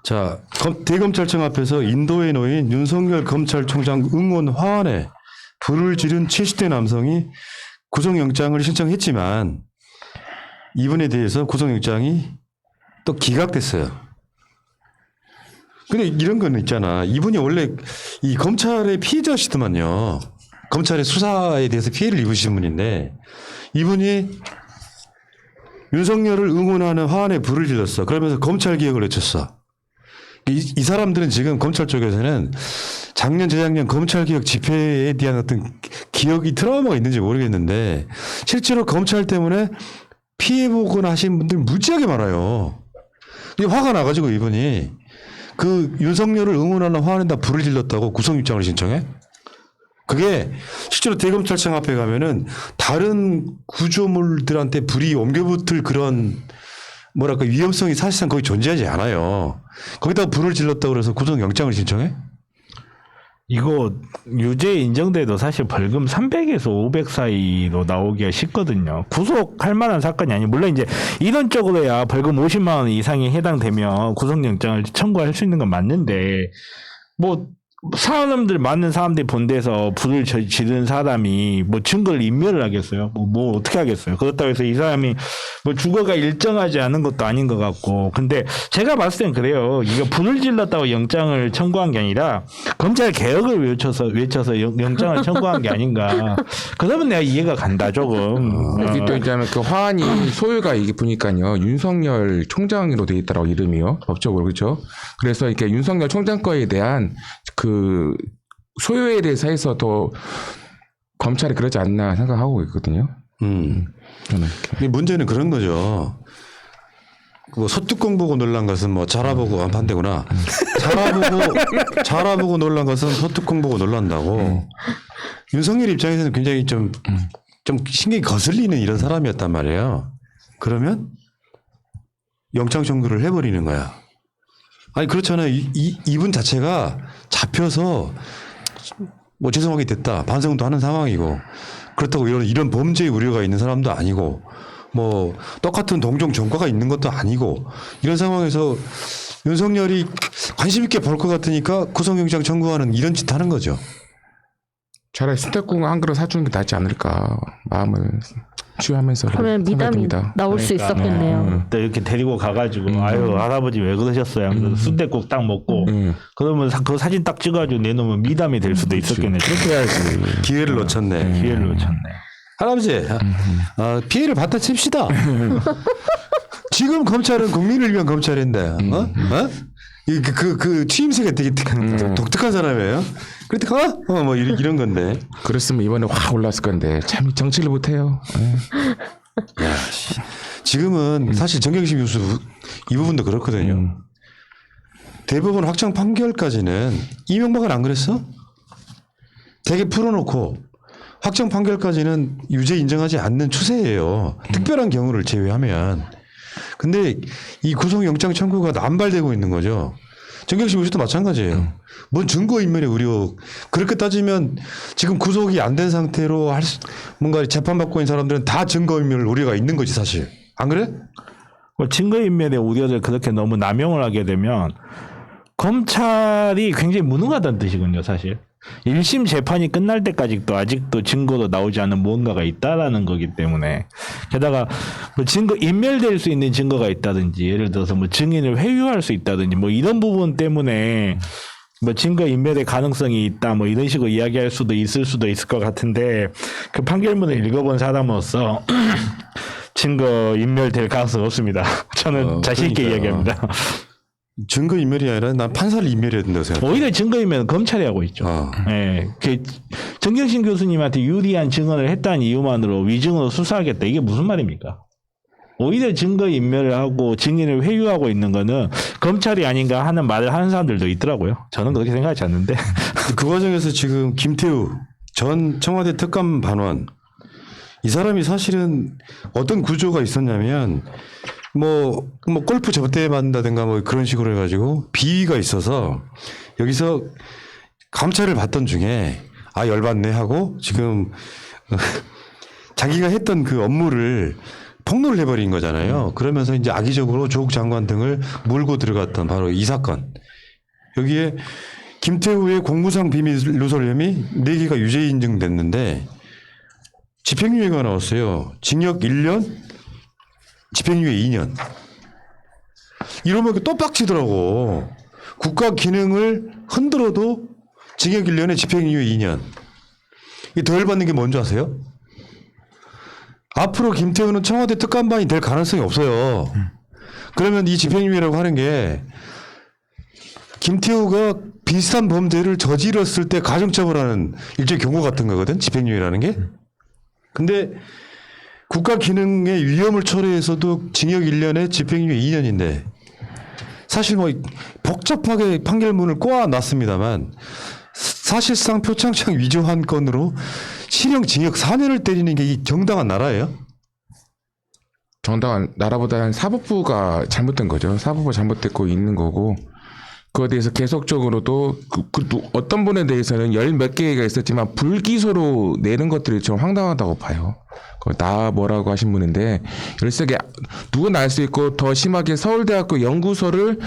자, 대검찰청 앞에서 인도에 놓인 윤석열 검찰총장 응원 화환에 불을 지른 70대 남성이 구속영장을 신청했지만 이분에 대해서 구속영장이 또 기각됐어요. 근데 이런 건 있잖아. 이분이 원래 이 검찰의 피해자시더만요. 검찰의 수사에 대해서 피해를 입으신 분인데 이분이 윤석열을 응원하는 화환에 불을 질렀어. 그러면서 검찰 개혁을 외쳤어. 이 사람들은 지금 검찰 쪽에서는 작년 재작년 검찰 개혁 집회에 대한 어떤 기억이 트라우마가 있는지 모르겠는데 실제로 검찰 때문에 피해보거나 하신 분들 무지하게 많아요. 화가 나가지고 이분이 그 윤석열을 응원하는 화환에다 불을 질렀다고 구속영장을 신청해? 그게 실제로 대검찰청 앞에 가면은 다른 구조물들한테 불이 옮겨붙을 그런 뭐랄까 위험성이 사실상 거의 존재하지 않아요. 거기다가 불을 질렀다고 그래서 구속영장을 신청해? 이거 유죄 인정돼도 사실 벌금 300에서 500 사이로 나오기가 쉽거든요. 구속할 만한 사건이 아니에요. 물론 이제 이런 쪽으로야 벌금 50만 원 이상이 해당되면 구속영장을 청구할 수 있는 건 맞는데 뭐 사람들 많은 사람들이 본 데서 불을 지른 사람이 뭐 증거를 인멸을 하겠어요? 뭐 어떻게 하겠어요? 그렇다고 해서 이 사람이 뭐 주거가 일정하지 않은 것도 아닌 것 같고. 근데 제가 봤을 땐 그래요. 이거 불을 질렀다고 영장을 청구한 게 아니라 검찰 개혁을 외쳐서 영장을 청구한 게 아닌가. 그러면 내가 이해가 간다 조금. 여기 또 이제는 그 화환이 소유가 이게 보니까요 윤석열 총장으로 돼 있더라고 이름이요 법적으로 그렇죠. 그래서 이렇게 윤석열 총장 거에 대한 그 소유에 대해서 해서 더 검찰이 그러지 않나 생각하고 있거든요. 저는. 문제는 그런 거죠. 뭐 소뚜껑 보고 놀란 것은 뭐 자라보고 완판되구나. 자라보고 놀란 것은 소뚜껑 보고 놀란다고. 윤석열 입장에서는 굉장히 좀 신경이 거슬리는 이런 사람이었단 말이에요. 그러면 영장 청구를 해버리는 거야. 아니 그렇잖아요. 이분 자체가 잡혀서 뭐 죄송하게 됐다 반성도 하는 상황이고 그렇다고 이런 범죄의 우려가 있는 사람도 아니고 뭐 똑같은 동종 전과가 있는 것도 아니고 이런 상황에서 윤석열이 관심 있게 볼 것 같으니까 구속영장 청구하는 이런 짓 하는 거죠. 차라리 순댓국 한 그릇 사주는 게 낫지 않을까 마음을 치유하면서 그러면 미담이 나올 수 있었겠네요. 또 이렇게 데리고 가가지고 아유 할아버지 왜 그러셨어요? 하면서 순댓국 딱 먹고 그러면 그 사진 딱 찍어가지고 내놓으면 미담이 될 수도 있었겠네. 그렇게 해야지. 기회를 놓쳤네. 기회를 놓쳤네. 할아버지 피해를 봤다 칩시다. 지금 검찰은 국민을 위한 검찰인데 그 취임새가 되게 독특한 사람이에요. 그러니까 뭐 이런 건데. 그랬으면 이번에 확 올랐을 건데 참 정치를 못해요. 야, 지금은 사실 정경심 교수 이 부분도 그렇거든요. 대법원 확정 판결까지는 이명박은 안 그랬어? 되게 풀어놓고 확정 판결까지는 유죄 인정하지 않는 추세예요. 특별한 경우를 제외하면. 근데 이 구속영장 청구가 남발되고 있는 거죠. 정경심 교수도 마찬가지예요. 뭔 증거인멸의 우려. 그렇게 따지면 지금 구속이 안 된 상태로 뭔가 재판받고 있는 사람들은 다 증거인멸 우려가 있는 거지 사실. 안 그래? 증거인멸의 우려를 그렇게 너무 남용을 하게 되면 검찰이 굉장히 무능하다는 뜻이군요 사실. 1심 재판이 끝날 때까지도 아직도 증거로 나오지 않은 무언가가 있다라는 거기 때문에 게다가 뭐 증거 인멸될 수 있는 증거가 있다든지 예를 들어서 뭐 증인을 회유할 수 있다든지 뭐 이런 부분 때문에 뭐 증거 인멸의 가능성이 있다 뭐 이런 식으로 이야기할 수도 있을 것 같은데 그 판결문을 읽어본 사람으로서 증거 인멸될 가능성은 없습니다. 저는 자신 있게 이야기합니다. 증거인멸이 아니라 난 판사를 인멸해야 된다고 생각해. 오히려 증거인멸은 검찰이 하고 있죠. 예. 정경심 교수님한테 유리한 증언을 했다는 이유만으로 위증으로 수사하겠다. 이게 무슨 말입니까? 오히려 증거인멸을 하고 증인을 회유하고 있는 거는 검찰이 아닌가 하는 말을 하는 사람들도 있더라고요. 저는 그렇게 생각하지 않는데. 그 과정에서 지금 김태우 전 청와대 특감 반원 이 사람이 사실은 어떤 구조가 있었냐면 뭐 골프 접대에 만든다든가 뭐 그런 식으로 해가지고 비위가 있어서 여기서 감찰을 받던 중에 열받네 하고 지금 자기가 했던 그 업무를 폭로를 해버린 거잖아요. 그러면서 이제 악의적으로 조국 장관 등을 몰고 들어갔던 바로 이 사건. 여기에 김태우의 공무상 비밀 누설 혐의 4개가 유죄 인정됐는데 집행유예가 나왔어요. 징역 1년, 집행유예 2년. 이러면 또 빡치더라고. 국가 기능을 흔들어도 징역 1년에 집행유예 2년. 이 더 열받는 게 뭔지 아세요? 앞으로 김태우는 청와대 특감반이 될 가능성이 없어요. 그러면 이 집행유예라고 하는 게 김태우가 비슷한 범죄를 저질렀을 때 가중처벌하는 일종의 경고 같은 거거든. 집행유예라는 게. 근데 국가 기능의 위험을 초래해서도 징역 1년에 집행유예 2년인데 사실 뭐 복잡하게 판결문을 꼬아놨습니다만 사실상 표창장 위조 한 건으로 실형 징역 4년을 때리는 게 이 정당한 나라예요? 정당한 나라보다는 사법부가 잘못된 거죠. 사법부가 잘못됐고 있는 거고 그거에 대해서 계속적으로도 어떤 분에 대해서는 열 몇 개가 있었지만 불기소로 내는 것들이 좀 황당하다고 봐요. 나 뭐라고 하신 분인데 13개 누구나 알 수 있고 더 심하게 서울대학교 연구소를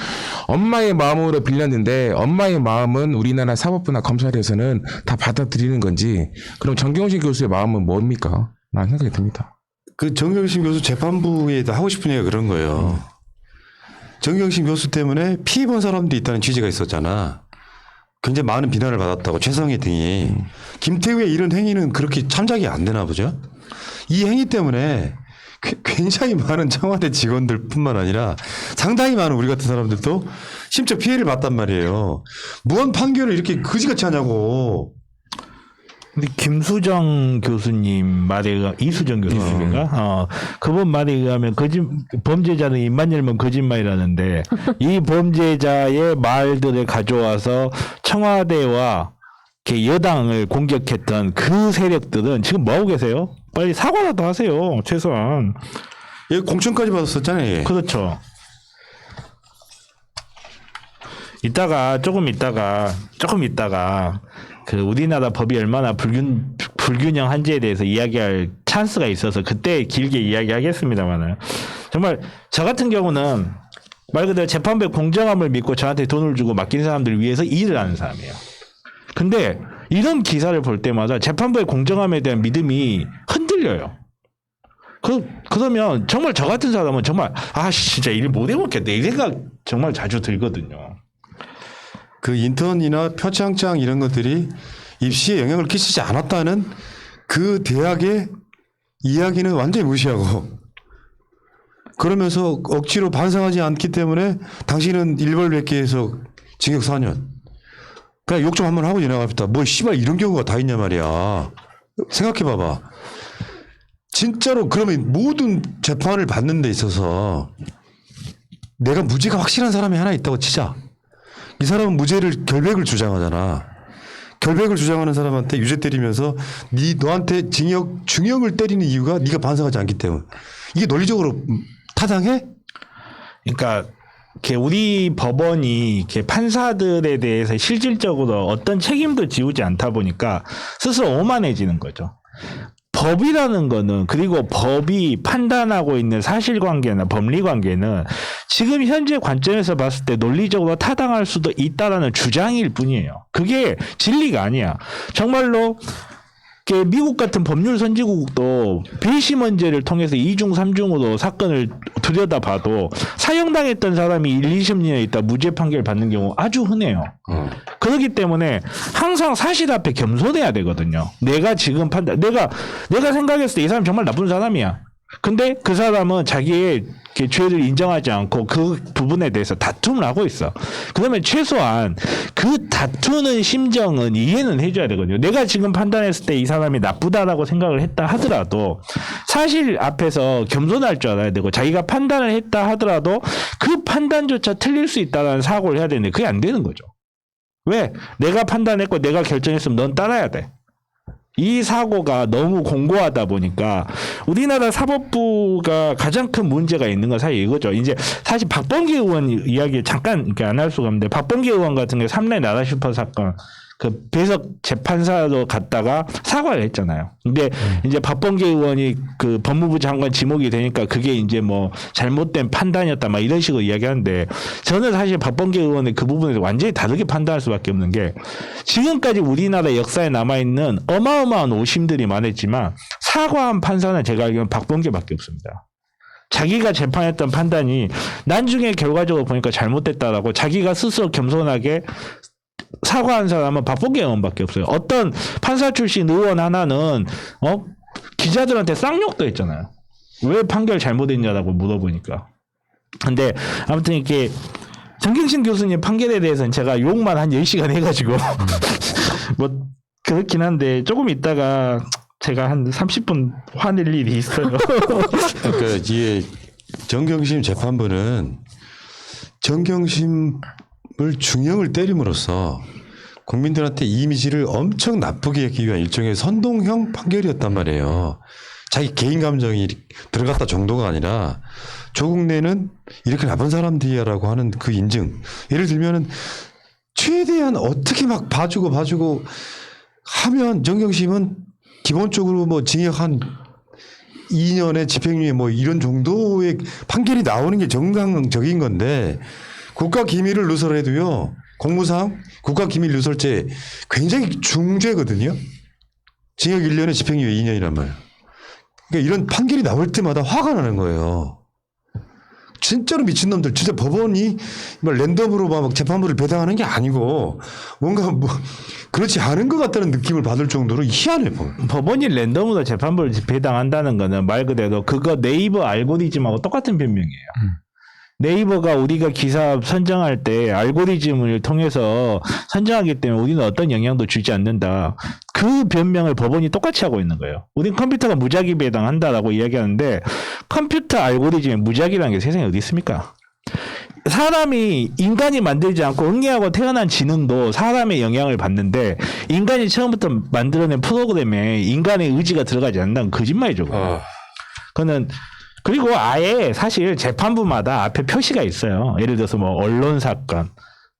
엄마의 마음으로 빌렸는데 엄마의 마음은 우리나라 사법부나 검찰에서는 다 받아들이는 건지 그럼 정경심 교수의 마음은 뭡니까? 라는 생각이 듭니다. 그 정경심 교수 재판부에 하고 싶은 얘기가 그런 거예요. 정경심 교수 때문에 피해 본 사람도 있다는 취지가 있었잖아. 굉장히 많은 비난을 받았다고 최성희 등이. 김태우의 이런 행위는 그렇게 참작이 안 되나 보죠. 이 행위 때문에 굉장히 많은 청와대 직원들 뿐만 아니라 상당히 많은 우리 같은 사람들도 심지어 피해를 봤단 말이에요. 무언 판결을 이렇게 그지같이 하냐고. 근데 김수정 교수님 말에 이수정 교수님인가? 그분 말에 의하면 범죄자는 입만 열면 거짓말이라는데 이 범죄자의 말들을 가져와서 청와대와 이렇게 여당을 공격했던 그 세력들은 지금 뭐 하고 계세요? 빨리 사과라도 하세요. 최소한. 얘 공천까지 받았었잖아요. 얘. 그렇죠. 조금 있다가 그 우리나라 법이 얼마나 불균형한지에 대해서 이야기할 찬스가 있어서 그때 길게 이야기하겠습니다만은 정말 저 같은 경우는 말 그대로 재판부의 공정함을 믿고 저한테 돈을 주고 맡긴 사람들을 위해서 일을 하는 사람이에요. 근데 이런 기사를 볼 때마다 재판부의 공정함에 대한 믿음이 흔들려요. 그러면 정말 저 같은 사람은 정말 진짜 일 못 해먹겠다 이 생각 정말 자주 들거든요. 그 인턴이나 표창장 이런 것들이 입시에 영향을 끼치지 않았다는 그 대학의 이야기는 완전히 무시하고 그러면서 억지로 반성하지 않기 때문에 당신은 일벌백계해서 징역 4년. 그냥 욕 좀 한번 하고 지나갑시다. 뭐 씨발 이런 경우가 다 있냐 말이야. 생각해봐봐. 진짜로 그러면 모든 재판을 받는 데 있어서 내가 무죄가 확실한 사람이 하나 있다고 치자. 이 사람은 무죄를 결백을 주장하잖아. 결백을 주장하는 사람한테 유죄 때리면서 너한테 중형을 때리는 이유가 네가 반성하지 않기 때문에. 이게 논리적으로 타당해? 그러니까 우리 법원이 판사들에 대해서 실질적으로 어떤 책임도 지우지 않다 보니까 스스로 오만해지는 거죠. 법이라는 거는 그리고 법이 판단하고 있는 사실관계나 법리관계는 지금 현재 관점에서 봤을 때 논리적으로 타당할 수도 있다라는 주장일 뿐이에요. 그게 진리가 아니야. 정말로 미국 같은 법률 선진국도 배심원제를 통해서 2중 3중으로 사건을 들여다봐도 사형당했던 사람이 1, 20년에 있다 무죄 판결 받는 경우 아주 흔해요. 그렇기 때문에 항상 사실 앞에 겸손해야 되거든요. 내가 지금 내가 생각했을 때 이 사람 정말 나쁜 사람이야. 근데 그 사람은 자기의 죄를 인정하지 않고 그 부분에 대해서 다툼을 하고 있어. 그러면 최소한 그 다투는 심정은 이해는 해줘야 되거든요. 내가 지금 판단했을 때 이 사람이 나쁘다라고 생각을 했다 하더라도 사실 앞에서 겸손할 줄 알아야 되고 자기가 판단을 했다 하더라도 그 판단조차 틀릴 수 있다는 사고를 해야 되는데 그게 안 되는 거죠. 왜? 내가 판단했고 내가 결정했으면 넌 따라야 돼. 이 사고가 너무 공고하다 보니까 우리나라 사법부가 가장 큰 문제가 있는 건 사실 이거죠. 이제 사실 박범계 의원 이야기 잠깐 이렇게 안 할 수가 없는데 박범계 의원 같은 게 3례 나라 슈퍼 사건 그 배석 재판사로 갔다가 사과를 했잖아요. 근데 이제 박범계 의원이 그 법무부 장관 지목이 되니까 그게 이제 뭐 잘못된 판단이었다 막 이런 식으로 이야기하는데 저는 사실 박범계 의원의 그 부분에서 완전히 다르게 판단할 수밖에 없는 게 지금까지 우리나라 역사에 남아있는 어마어마한 오심들이 많았지만 사과한 판사는 제가 알기로는 박범계밖에 없습니다. 자기가 재판했던 판단이 나중에 결과적으로 보니까 잘못됐다라고 자기가 스스로 겸손하게 사과한 사람은 박범계 의원밖에 없어요. 어떤 판사 출신 의원 하나는 기자들한테 쌍욕도 했잖아요. 왜 판결 잘못했냐라고 물어보니까. 근데 아무튼 이렇게 정경심 교수님 판결에 대해서는 제가 욕만 한 10시간 해가지고 뭐 그렇긴 한데 조금 있다가 제가 한 30분 화낼 일이 있어요. 그러니까 이게 정경심 재판부는 정경심을 중형을 때림으로써 국민들한테 이미지를 엄청 나쁘게 하기 위한 일종의 선동형 판결이었단 말이에요. 자기 개인 감정이 들어갔다 정도가 아니라 조국 내는 이렇게 나쁜 사람들이야라고 하는 그 인증. 예를 들면은 최대한 어떻게 막 봐주고 하면 정경심은 기본적으로 뭐 징역 한 2년의 집행유예 뭐 이런 정도의 판결이 나오는 게 정상적인 건데 국가 기밀을 누설해도요. 공무상 국가 기밀 누설죄 굉장히 중죄거든요. 징역 1년에 집행유예 2년이란 말이에요. 그러니까 이런 판결이 나올 때마다 화가 나는 거예요. 진짜로 미친놈들. 진짜 법원이 랜덤으로 막 재판부를 배당하는 게 아니고 뭔가 뭐 그렇지 않은 것 같다는 느낌을 받을 정도로 희한해. 법원이 랜덤으로 재판부를 배당한다는 거는 말 그대로 그거 네이버 알고리즘하고 똑같은 변명이에요. 네이버가 우리가 기사 선정할 때 알고리즘을 통해서 선정하기 때문에 우리는 어떤 영향도 주지 않는다. 그 변명을 법원이 똑같이 하고 있는 거예요. 우린 컴퓨터가 무작위 배당한다라고 이야기하는데 컴퓨터 알고리즘에 무작위라는 게 세상에 어디 있습니까? 사람이 인간이 만들지 않고 응애하고 태어난 지능도 사람의 영향을 받는데 인간이 처음부터 만들어낸 프로그램에 인간의 의지가 들어가지 않는다는 거짓말이죠. 그거는 그리고 아예 사실 재판부마다 앞에 표시가 있어요. 예를 들어서 뭐 언론 사건,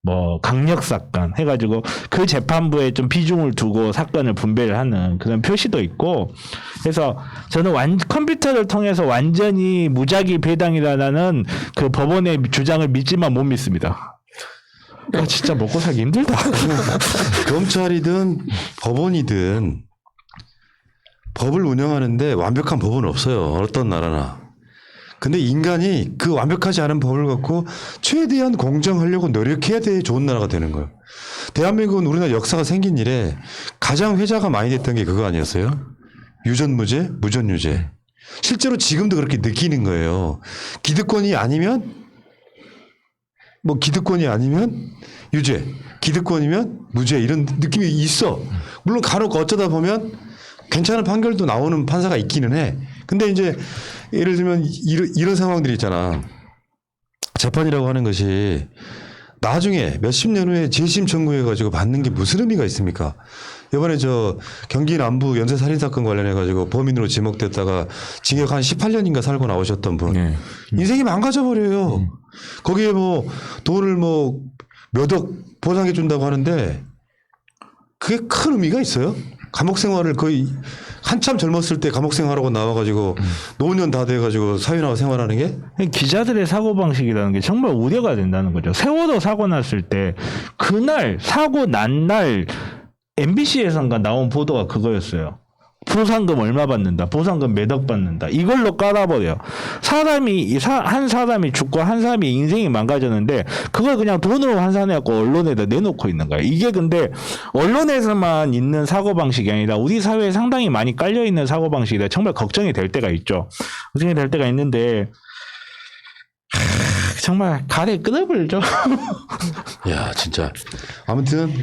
뭐 강력 사건 해가지고 그 재판부에 좀 비중을 두고 사건을 분배를 하는 그런 표시도 있고. 그래서 저는 컴퓨터를 통해서 완전히 무작위 배당이라는 그 법원의 주장을 믿지만 못 믿습니다. 진짜 먹고 살기 힘들다. 검찰이든 법원이든 법을 운영하는데 완벽한 법은 없어요. 어떤 나라나. 근데 인간이 그 완벽하지 않은 법을 갖고 최대한 공정하려고 노력해야 돼 좋은 나라가 되는 거예요. 대한민국은 우리나라 역사가 생긴 이래 가장 회자가 많이 됐던 게 그거 아니었어요? 유전무죄, 무전유죄. 실제로 지금도 그렇게 느끼는 거예요. 기득권이 아니면 유죄, 기득권이면 무죄 이런 느낌이 있어. 물론 간혹 어쩌다 보면 괜찮은 판결도 나오는 판사가 있기는 해. 근데 이제 예를 들면 이런 상황들이 있잖아. 재판이라고 하는 것이 나중에 몇십 년 후에 재심 청구해가지고 받는 게 무슨 의미가 있습니까? 이번에 저 경기 남부 연쇄 살인 사건 관련해가지고 범인으로 지목됐다가 징역 한 18년인가 살고 나오셨던 분. 네. 인생이 망가져 버려요. 거기에 뭐 돈을 뭐 몇 억 보상해 준다고 하는데 그게 큰 의미가 있어요? 감옥 생활을 거의 한참 젊었을 때 감옥 생활하고 나와가지고 노년 다 돼가지고 사회나와 생활하는 게 기자들의 사고방식이라는 게 정말 우려가 된다는 거죠. 세월호 사고 났을 때 그날 사고 난 날 MBC에선가 나온 보도가 그거였어요. 보상금 얼마 받는다. 보상금 몇 억 받는다. 이걸로 깔아버려. 한 사람이 죽고 한 사람이 인생이 망가졌는데 그걸 그냥 돈으로 환산해갖고 언론에다 내놓고 있는 거야. 이게 근데 언론에서만 있는 사고방식이 아니라 우리 사회에 상당히 많이 깔려있는 사고방식이라 정말 걱정이 될 때가 있죠. 걱정이 될 때가 있는데 정말 가래 끊어버리죠. 야 진짜 아무튼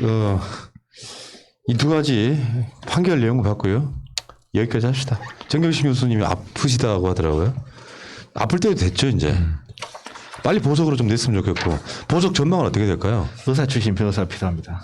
이 두 가지 판결 내용 봤고요. 여기까지 합시다. 정경심 교수님이 아프시다고 하더라고요. 아플 때도 됐죠 이제. 빨리 보석으로 좀 냈으면 좋겠고. 보석 전망은 어떻게 될까요? 의사 출신 변호사 필요합니다.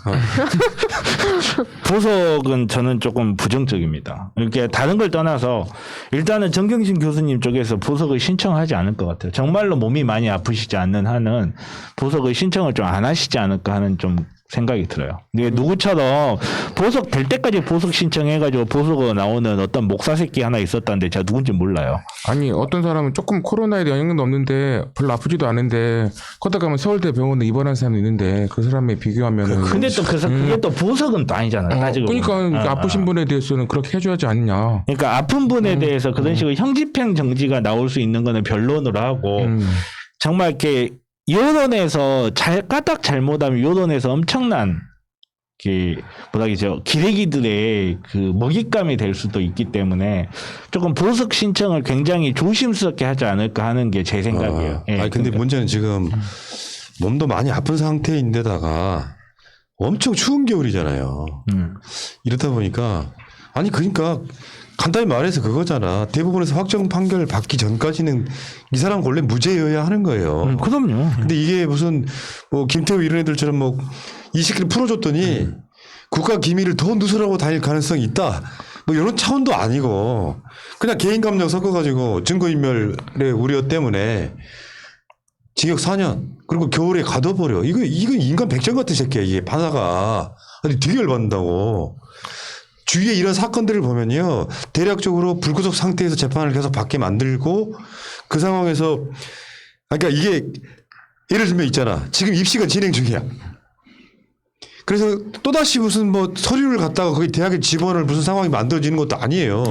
보석은 저는 조금 부정적입니다. 이렇게 다른 걸 떠나서 일단은 정경심 교수님 쪽에서 보석을 신청하지 않을 것 같아요. 정말로 몸이 많이 아프시지 않는 한은 보석을 신청을 좀 안 하시지 않을까 하는 좀 생각이 들어요. 이게 누구처럼 보석 될 때까지 보석 신청해가지고 보석으로 나오는 어떤 목사 새끼 하나 있었다는데 제가 누군지 몰라요. 아니 어떤 사람은 조금 코로나에 영향도 없는데 별로 아프지도 않은데 걷다 가면 서울대 병원에 입원한 사람도 있는데 그 사람에 비교하면은 근데 또 그게 또 보석은 또 아니잖아요. 따지고 그러니까 보면. 아프신 분에 대해서는 그렇게 해줘야지 않냐. 그러니까 아픈 분에 대해서 그런 식으로 형집행 정지가 나올 수 있는 거는 변론으로 하고 정말 이렇게 여론에서 까딱 잘못하면 여론에서 엄청난 뭐라 그러죠 기레기들의 그 먹잇감이 될 수도 있기 때문에 조금 보석 신청을 굉장히 조심스럽게 하지 않을까 하는 게 제 생각이에요. 예, 아니 근데 그러니까. 문제는 지금 몸도 많이 아픈 상태인데다가 엄청 추운 겨울이잖아요. 이렇다 보니까 아니 그러니까 간단히 말해서 그거잖아. 대부분에서 확정 판결 받기 전까지는 이 사람 원래 무죄여야 하는 거예요. 그럼요. 근데 이게 무슨 뭐 김태우 이런 애들처럼 뭐 이 시기를 풀어줬더니 국가 기밀을 더 누설하고 다닐 가능성이 있다. 뭐 이런 차원도 아니고 그냥 개인 감정 섞어가지고 증거인멸의 우려 때문에 징역 4년 그리고 겨울에 가둬버려. 이거 인간 백정 같은 새끼야 이게 판사가. 아니 되게 열받는다고. 주위에 이런 사건들을 보면요. 대략적으로 불구속 상태에서 재판을 계속 받게 만들고 그 상황에서 그러니까 이게 예를 들면 있잖아. 지금 입시가 진행 중이야. 그래서 또다시 무슨 뭐 서류를 갖다가 거기 대학에 집원을 무슨 상황이 만들어지는 것도 아니에요.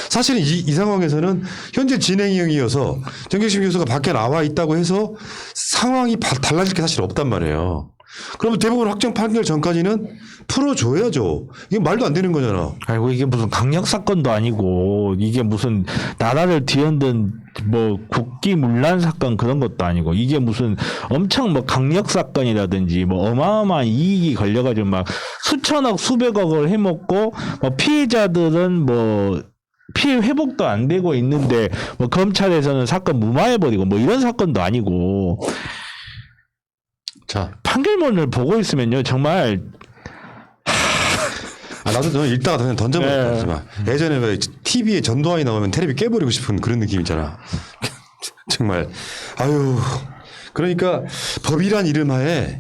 사실은 이 상황에서는 현재 진행형이어서 정경심 교수가 밖에 나와 있다고 해서 상황이 달라질 게 사실 없단 말이에요. 그러면 대법원 확정 판결 전까지는 풀어줘야죠. 이게 말도 안 되는 거잖아. 아이고 이게 무슨 강력 사건도 아니고 이게 무슨 나라를 뒤흔든 뭐 국기문란 사건 그런 것도 아니고 이게 무슨 엄청 뭐 강력 사건이라든지 뭐 어마어마한 이익이 걸려가지고 막 수천억 수백억을 해먹고 뭐 피해자들은 뭐 피해 회복도 안 되고 있는데 뭐 검찰에서는 사건 무마해버리고 뭐 이런 사건도 아니고 자, 판결문을 보고 있으면요 정말 나도 좀 읽다가 그냥 던져버렸지만 예전에 왜 TV에 전두환이 나오면 테레비 깨버리고 싶은 그런 느낌 있잖아. 정말 아유 그러니까 법이란 이름하에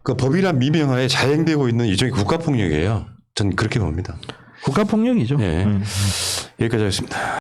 그 법이란 미명하에 자행되고 있는 일종의 국가폭력이에요. 전 그렇게 봅니다. 국가폭력이죠. 예. 여기까지 하겠습니다.